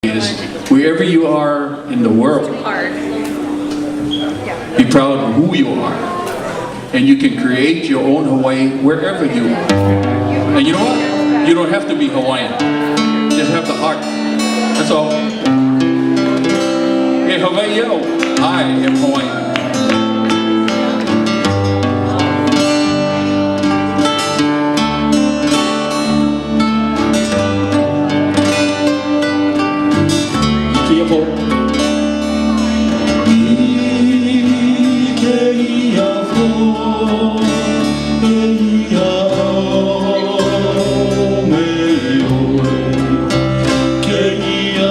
is wherever you are in the world, Hard. be proud of who you are. And you can create your own Hawaii wherever you are. And you know what? You don't have to be Hawaiian. Just have the heart. That's all. Hey, Hawaii, I am Hawaiian. Ke ia